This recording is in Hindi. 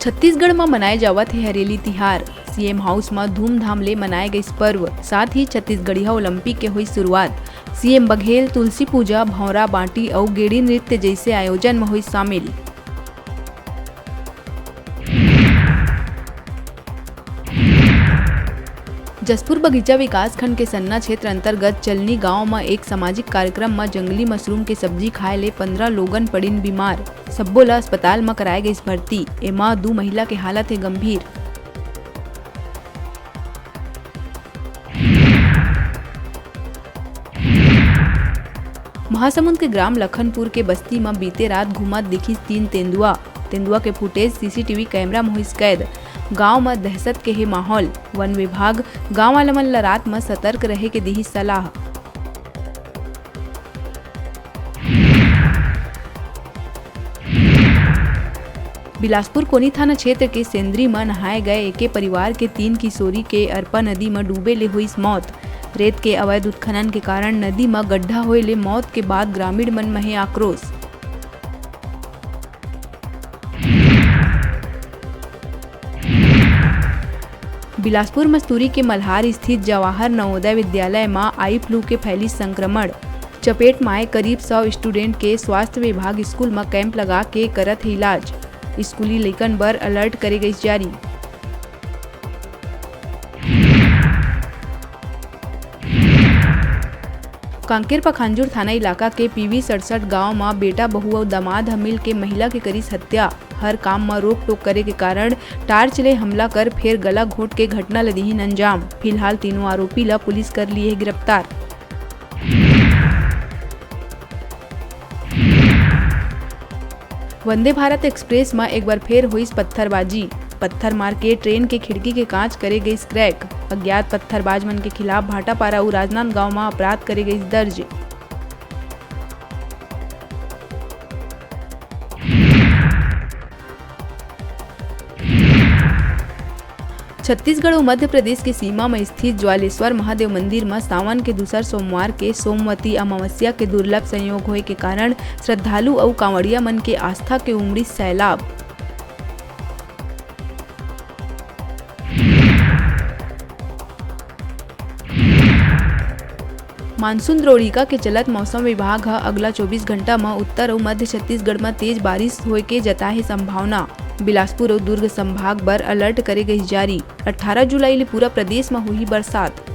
छत्तीसगढ़ में मनाए जावत है हरेली तिहार। सीएम हाउस में धूमधाम ले मनाए गए इस पर्व। साथ ही छत्तीसगढ़िया ओलंपिक के हुई शुरुआत। सीएम बघेल तुलसी पूजा, भौरा बांटी और गेड़ी नृत्य जैसे आयोजन में हुई शामिल। जसपुर बगीचा विकास खंड के सन्ना क्षेत्र अंतर्गत चलनी गांव में एक सामाजिक कार्यक्रम में जंगली मशरूम के सब्जी खाए ले 15 लोगन पड़िन बीमार। सब्बो ला अस्पताल में कराए गई भर्ती। एमा 2 महिला के हालत है गंभीर। महासमुंद के ग्राम लखनपुर के बस्ती में बीते रात घूमत दिखी 3 तेंदुआ के फुटेज सीसीटीवी कैमरा में हुई कैद। गांव में दहशत के है माहौल। वन विभाग गांव वाले मन ला रात में सतर्क रहे के दी सलाह। बिलासपुर कोनी थाना क्षेत्र के सेंद्री में नहाए गए एके परिवार के 3 किशोरी के अरपा नदी में डूबे ले हुई मौत। रेत के अवैध उत्खनन के कारण नदी में गड्ढा होए ले मौत के बाद ग्रामीण मन में है आक्रोश। बिलासपुर मस्तूरी के मल्हार स्थित जवाहर नवोदय विद्यालय में आई फ्लू के फैली संक्रमण। चपेट में आए करीब 100 स्टूडेंट के स्वास्थ्य विभाग स्कूल में कैंप लगा के करत है इलाज। स्कूली लइकन बर अलर्ट करे गई जारी। कांकेर पखांजूर थाना इलाका के पीवी 67 गांव में बेटा बहू और दामाद मिल के महिला के करीस हत्या। हर काम में रोक टोक करे के कारण टार्च ले हमला कर फिर गला घोट के घटना ले दी अंजाम। फिलहाल तीनों आरोपी ला पुलिस कर लिए गिरफ्तार। वंदे भारत एक्सप्रेस में एक बार फिर हुई पत्थरबाजी। पत्थर मार के ट्रेन के खिड़की के कांच करे गई क्रैक। अज्ञात पत्थरबाज मन के खिलाफ भाटापारा और राजनांदगांव में अपराध करे गई दर्ज। छत्तीसगढ़ और मध्य प्रदेश की सीमा में स्थित ज्वालेश्वर महादेव मंदिर में सावन के दूसर सोमवार के सोमवती अमावस्या के दुर्लभ संयोग होए के कारण श्रद्धालु और कांवड़िया मन के आस्था के उमड़ी सैलाब। मानसून द्रोणिका के चलत मौसम विभाग अगला 24 घंटा में उत्तर और मध्य छत्तीसगढ़ में तेज बारिश होए के जताए संभावना। बिलासपुर और दुर्ग संभाग बर अलर्ट करे गई जारी। 18 जुलाई ले पूरा प्रदेश में हुई बरसात।